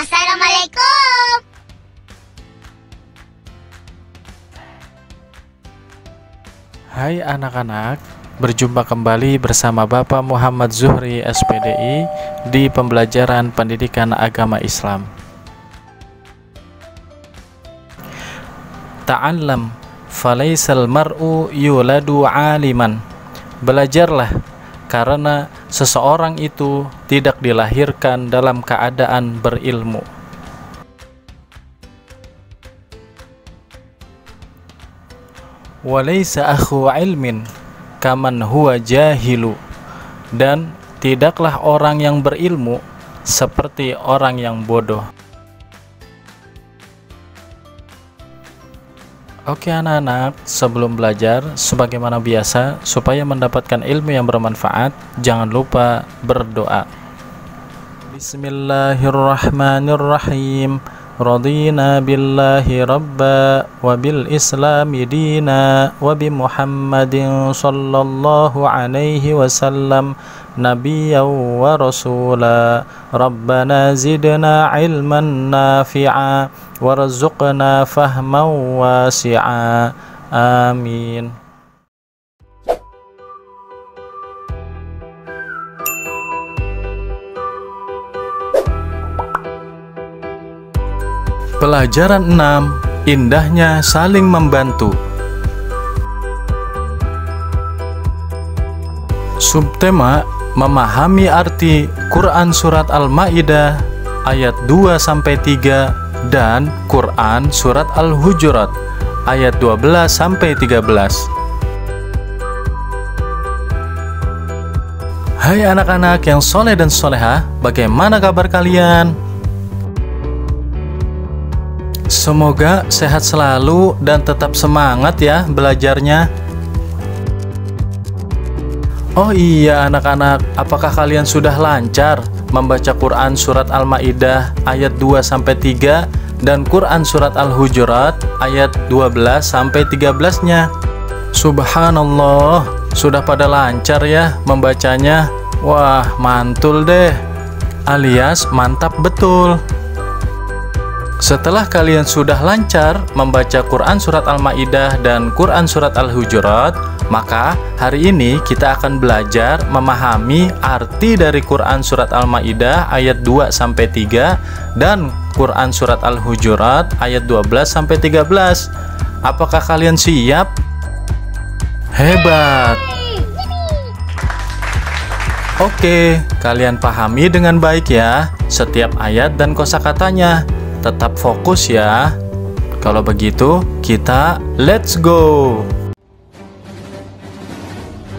Assalamualaikum. Hai anak-anak, berjumpa kembali bersama Bapak Muhammad Zuhri SPDI di pembelajaran pendidikan agama Islam. Ta'allam falaisal mar'u yuladu aliman. Belajarlah, karena seseorang itu tidak dilahirkan dalam keadaan berilmu. Walaysa akhu ilmin kaman huwa jahilu. Dan tidaklah orang yang berilmu seperti orang yang bodoh. Oke anak-anak, sebelum belajar, sebagaimana biasa, supaya mendapatkan ilmu yang bermanfaat, jangan lupa berdoa. Bismillahirrahmanirrahim. Radina billahi rabba wa bil islami dina wa bi Muhammadin sallallahu alaihi wasallam nabiyyan wa rasula. Rabbana zidna ilman nafi'a warzuqna fahman wasi'a. Amin. Pelajaran 6. Indahnya saling membantu. Subtema: memahami arti Quran Surat Al-Ma'idah ayat 2-3 dan Quran Surat Al-Hujurat ayat 12-13. Hai anak-anak yang soleh dan solehah, bagaimana kabar kalian? Semoga sehat selalu dan tetap semangat ya belajarnya. Oh iya anak-anak, apakah kalian sudah lancar membaca Quran Surat Al-Ma'idah ayat 2-3 dan Quran Surat Al-Hujurat ayat 12-13-nya? Subhanallah, sudah pada lancar ya membacanya. Wah, mantul deh, alias mantap betul. Setelah kalian sudah lancar membaca Quran Surat Al-Ma'idah dan Quran Surat Al-Hujurat, maka hari ini kita akan belajar memahami arti dari Quran Surat Al-Ma'idah ayat 2-3 dan Quran Surat Al-Hujurat ayat 12-13. Apakah kalian siap? Hebat! Oke, kalian pahami dengan baik ya setiap ayat dan kosakatanya. Tetap fokus ya. Kalau begitu, kita let's go.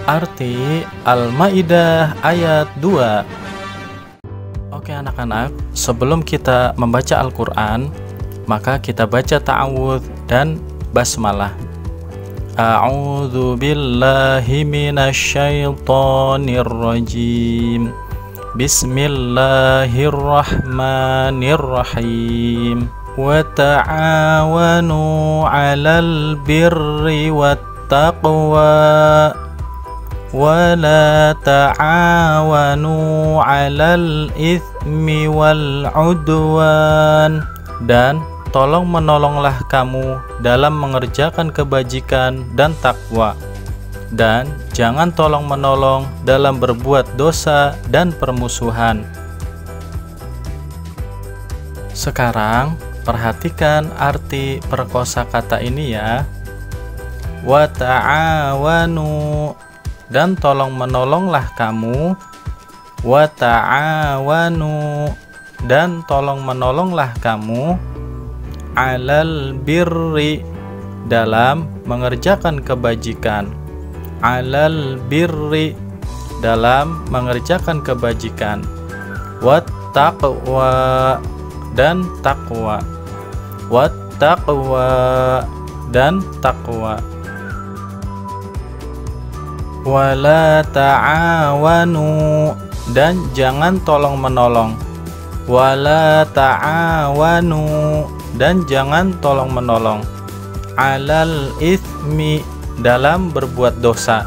Arti Al-Ma'idah ayat 2. Oke anak-anak, sebelum kita membaca Al-Quran, maka kita baca ta'awudz dan basmalah. A'udzu billahi minasyaitonir rajim. Bismillahirrahmanirrahim. Wa ta'awanu 'alal birri wat taqwa wa la ta'awanu 'alal itsmi wal 'udwan. Dan tolong menolonglah kamu dalam mengerjakan kebajikan dan takwa, dan jangan tolong-menolong dalam berbuat dosa dan permusuhan. Sekarang perhatikan arti perkosakata ini ya. Wa ta'awanu, dan tolong-menolonglah kamu. Wa ta'awanu, dan tolong-menolonglah kamu. 'Alal birri, dalam mengerjakan kebajikan. 'Alal birri, dalam mengerjakan kebajikan. Wat taqwa, dan takwa. Wat taqwa, dan takwa. Wala ta'awanu, dan jangan tolong menolong. Wala ta'awanu, dan jangan tolong menolong. 'Alal itsmi, dalam berbuat dosa.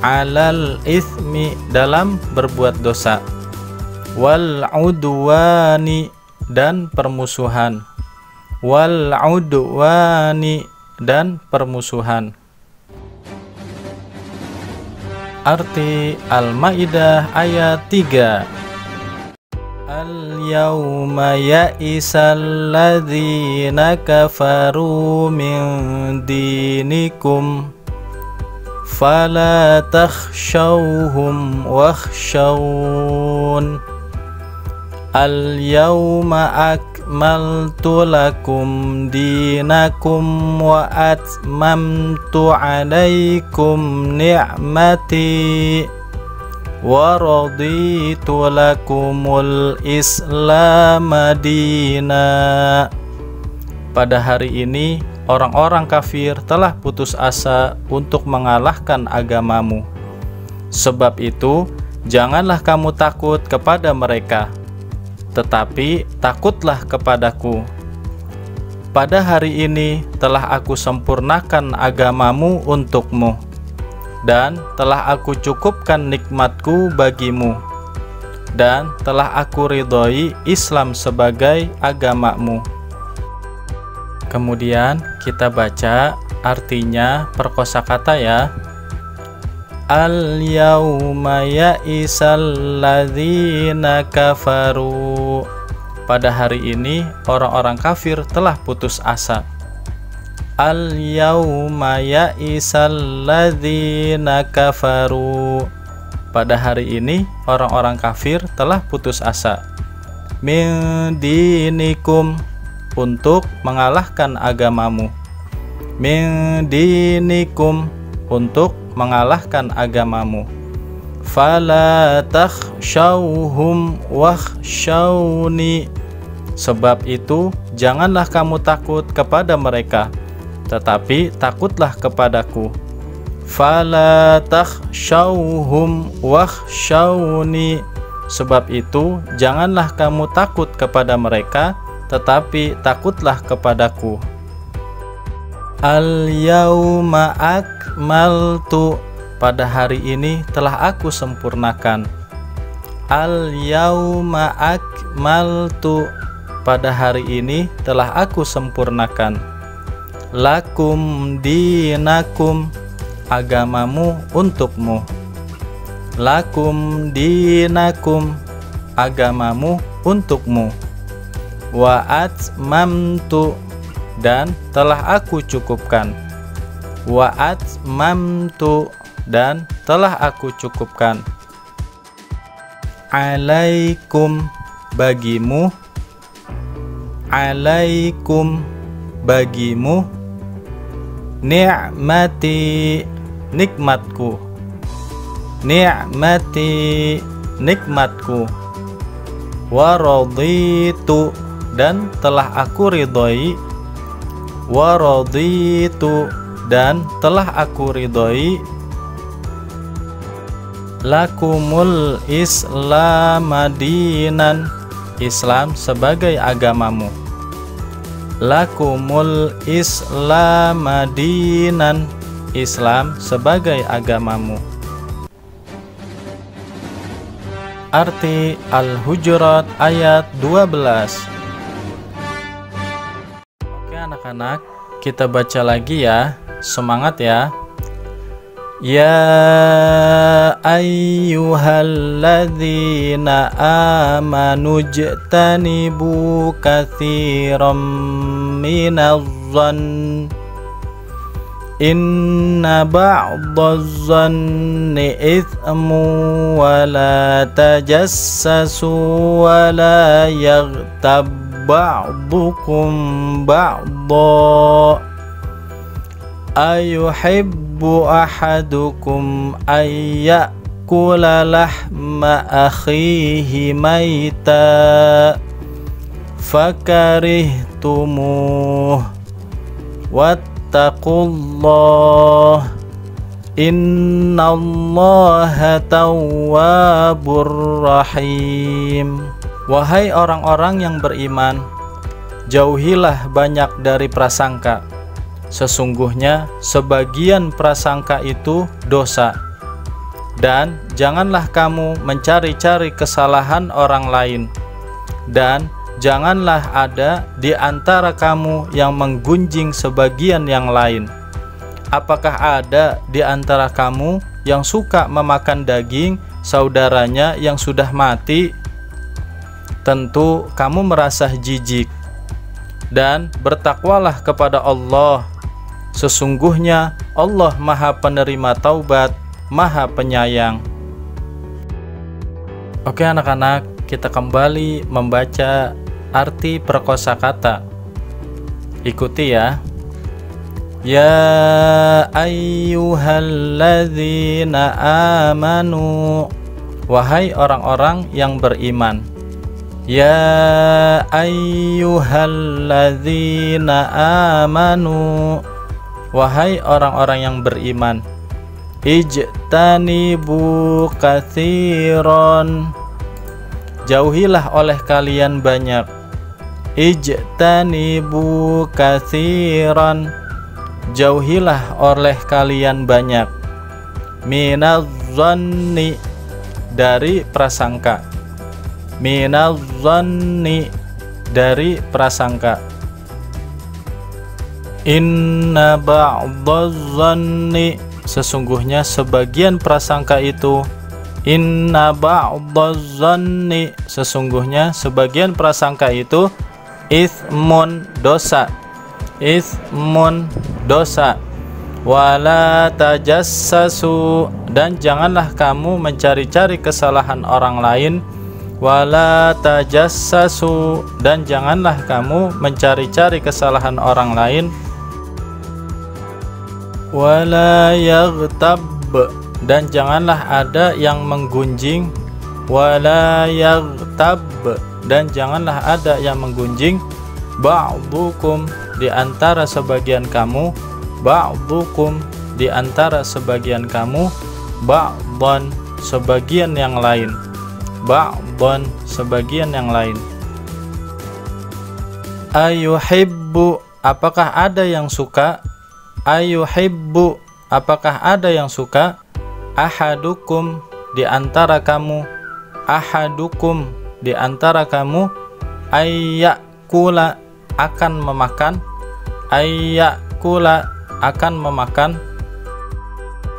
'Alal itsmi, dalam berbuat dosa. Wal 'udwani, dan permusuhan, wal udwani dan permusuhan. Arti Al-Maidah ayat 3. Al-yawma ya'isal ladzina kafaru min dinikum fala takhshawhum wakhshawun. Al-yawma akmaltu lakum dinakum wa atmamtu alaikum ni'mati wa raditu lakumul Islam dina. Pada hari ini orang-orang kafir telah putus asa untuk mengalahkan agamamu. Sebab itu janganlah kamu takut kepada mereka, tetapi takutlah kepadaku. Pada hari ini telah aku sempurnakan agamamu untukmu, dan telah aku cukupkan nikmatku bagimu, dan telah aku ridhoi Islam sebagai agamamu. Kemudian kita baca artinya per kosakata ya. Al-yawma ya'isal ladzina kafaru. Pada hari ini orang-orang kafir telah putus asa. Al-yawma ya'isal ladzina kafaru. Pada hari ini orang-orang kafir telah putus asa. Min dinikum, untuk mengalahkan agamamu. Min dinikum, untuk mengalahkan agamamu. Fala takhshawhum wakhshawni. Sebab itu janganlah kamu takut kepada mereka, tetapi takutlah kepadaku. Fala takhshawhum wakhshawni. Sebab itu janganlah kamu takut kepada mereka, tetapi takutlah kepadaku. Al-yawma akmaltu. Pada hari ini telah aku sempurnakan. Al-yawma akmaltu. Pada hari ini telah aku sempurnakan. Lakum dinakum. Agamamu untukmu. Lakum dinakum. Agamamu untukmu. Wa atmamtu. Dan telah aku cukupkan. Wa atmamtu. Dan telah aku cukupkan. Alaikum, bagimu. Alaikum, bagimu. Ni'mati, nikmatku. Ni'mati, nikmatku. Wa raditu, dan telah aku ridhoi. Wa raditu, dan telah aku ridhoi. Lakumul Islam dinan, Islam sebagai agamamu. Lakumul Islam dinan, Islam sebagai agamamu. Arti Al-Hujurat ayat 12. Oke anak-anak, kita baca lagi ya. Semangat ya. Ya ayyuhalladzina amanu jtanibu katsiran minadh-dhann inna ba'dadh-dhanni ithmun wa la tajassasu wa la yaghtab ba'dukum ba'dha ayuhibbu ahadukum ayyakula lahma akhihi maita fakarihtumuh wattaqullah innallaha tawwabur rahim. Wahai orang-orang yang beriman, jauhilah banyak dari prasangka. Sesungguhnya sebagian prasangka itu dosa. Dan janganlah kamu mencari-cari kesalahan orang lain. Dan janganlah ada di antara kamu yang menggunjing sebagian yang lain. Apakah ada di antara kamu yang suka memakan daging saudaranya yang sudah mati? Tentu kamu merasa jijik. Dan bertakwalah kepada Allah. Sesungguhnya Allah Maha Penerima Taubat, Maha Penyayang. Oke anak-anak, kita kembali membaca arti perkosakata. Ikuti ya. Ya ayyuhalladzina amanu, wahai orang-orang yang beriman. Ya ayyuhalladzina amanu, wahai orang-orang yang beriman. Ijtanibu katsiran, jauhilah oleh kalian banyak. Ijtanibu katsiran, jauhilah oleh kalian banyak. Minadh-dhanni, dari prasangka. Minadh-dhanni, dari prasangka. Inna ba'dadh-dhanni, sesungguhnya sebagian prasangka itu. Inna ba'dadh-dhanni, sesungguhnya sebagian prasangka itu. Itsmun, dosa. Itsmun, dosa. Wala tajassasu, dan janganlah kamu mencari-cari kesalahan orang lain. Wala tajassasu, dan janganlah kamu mencari-cari kesalahan orang lain. Wala yaghtab, dan janganlah ada yang menggunjing. Wala yaghtab, dan janganlah ada yang menggunjing. Ba'dukum, di antara sebagian kamu. Ba'dukum, di antara sebagian kamu. Ba'dhan, sebagian yang lain. Ba'dhan, sebagian yang lain. Ayuhibbu, apakah ada yang suka? Ayuhibbu, apakah ada yang suka? Ahadukum, di antara kamu. Ahadukum, di antara kamu. Ayyakula, akan memakan. Ayyakula, akan memakan.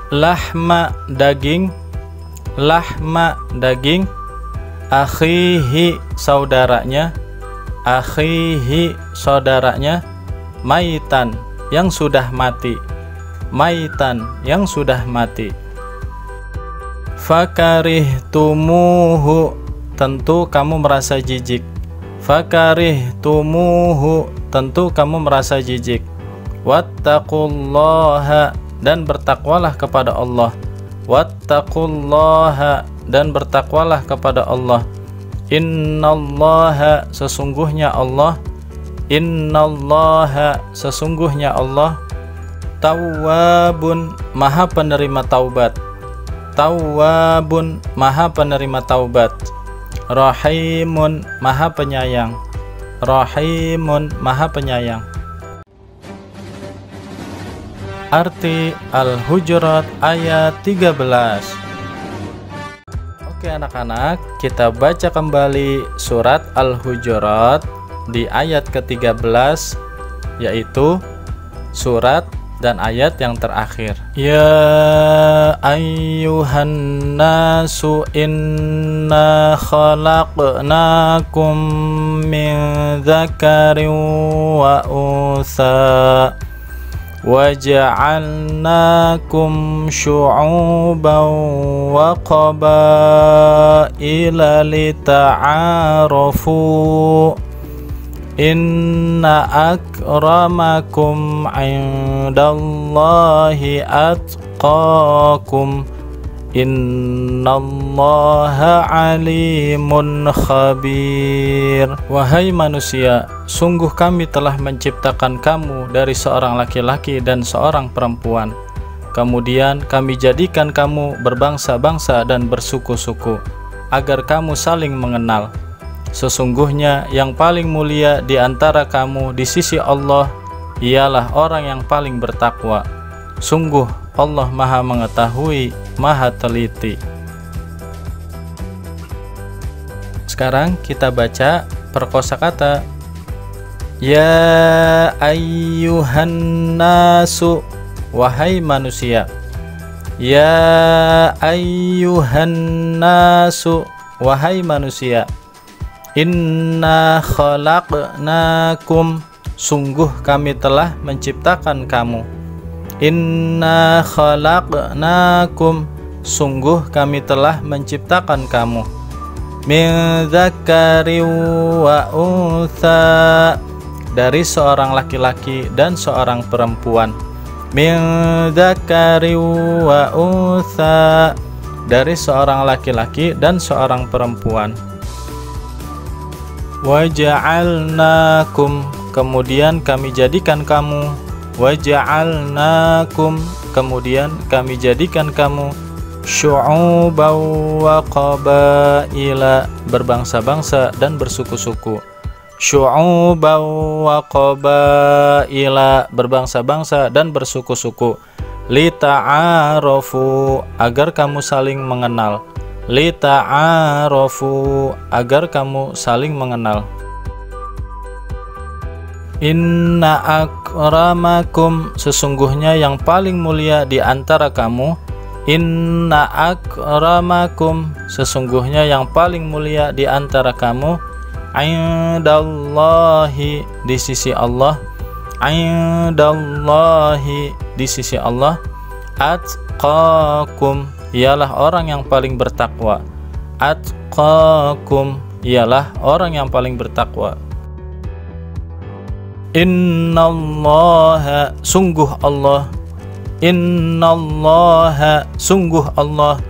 Lahma, daging. Lahma, daging. Akhihi, saudaranya. Akhihi, saudaranya. Maitan, yang sudah mati. Maitan, yang sudah mati. Fakarihtumuhu, tentu kamu merasa jijik. Fakarihtumuhu, tentu kamu merasa jijik. Wattaqullaha, dan bertakwalah kepada Allah. Wattaqullaha, dan bertakwalah kepada Allah. Innallaha, sesungguhnya Allah. Innallaha, sesungguhnya Allah. Tawwabun, maha penerima taubat. Tawwabun, maha penerima taubat. Rahimun, maha penyayang. Rahimun, maha penyayang. Arti Al-Hujurat ayat 13. Oke anak-anak, kita baca kembali surat Al-Hujurat di ayat ke-13, yaitu surat dan ayat yang terakhir. Ya ayyuhan nasu inna khalaqnakum min dzakarin wa untha waja'alnakum syu'uban wa qabaila lita'arafu. Inna akramakum indallahi atqakum. Innallaha alimun khabir. Wahai manusia, sungguh kami telah menciptakan kamu dari seorang laki-laki dan seorang perempuan. Kemudian kami jadikan kamu berbangsa-bangsa dan bersuku-suku, agar kamu saling mengenal. Sesungguhnya yang paling mulia di antara kamu di sisi Allah ialah orang yang paling bertakwa. Sungguh Allah Maha Mengetahui, Maha Teliti. Sekarang kita baca per kosakata. Ya ayyuhan nasu, wahai manusia. Ya ayyuhan nasu, wahai manusia. Inna khalaqnakum, sungguh kami telah menciptakan kamu. Inna khalaqnakum, sungguh kami telah menciptakan kamu. Min dzakarin wa untha, dari seorang laki-laki dan seorang perempuan. Min dzakarin wa untha, dari seorang laki-laki dan seorang perempuan. Waja'alnakum, kemudian kami jadikan kamu. Waja'alnakum, kemudian kami jadikan kamu. Syu'uban wa qabaila, berbangsa-bangsa dan bersuku-suku. Syu'uban wa qabaila, berbangsa-bangsa dan bersuku-suku. Lita'arafu, agar kamu saling mengenal. Lita'arafu, agar kamu saling mengenal. Inna akramakum, sesungguhnya yang paling mulia di antara kamu. Inna akramakum, sesungguhnya yang paling mulia di antara kamu. Indallahi, di sisi Allah. Indallahi, di sisi Allah. Atqakum, ialah orang yang paling bertakwa. Atqakum, ialah orang yang paling bertakwa. Innallaha, sungguh Allah. Innallaha, sungguh Allah.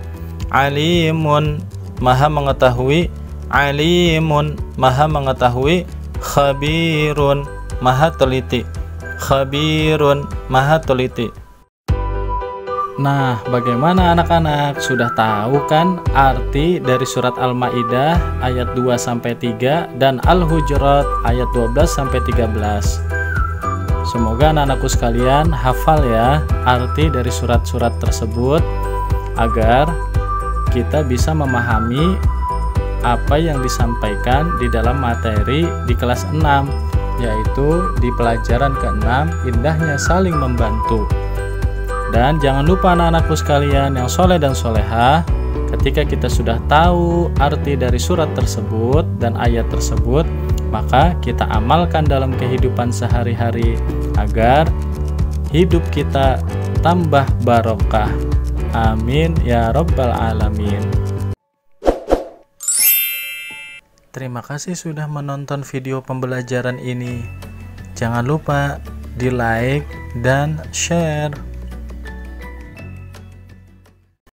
Alimun, maha mengetahui. Alimun, maha mengetahui. Khabirun, maha teliti. Khabirun, maha teliti. Nah, bagaimana anak-anak? Sudah tahu kan arti dari surat Al-Maidah ayat 2-3 dan Al-Hujurat ayat 12-13? Semoga anak-anakku sekalian hafal ya arti dari surat-surat tersebut agar kita bisa memahami apa yang disampaikan di dalam materi di kelas 6, yaitu di pelajaran ke-6, indahnya saling membantu. Dan jangan lupa anak-anakku sekalian yang soleh dan solehah, ketika kita sudah tahu arti dari surat tersebut dan ayat tersebut, maka kita amalkan dalam kehidupan sehari-hari agar hidup kita tambah barokah. Amin ya rabbal alamin. Terima kasih sudah menonton video pembelajaran ini. Jangan lupa di like dan share.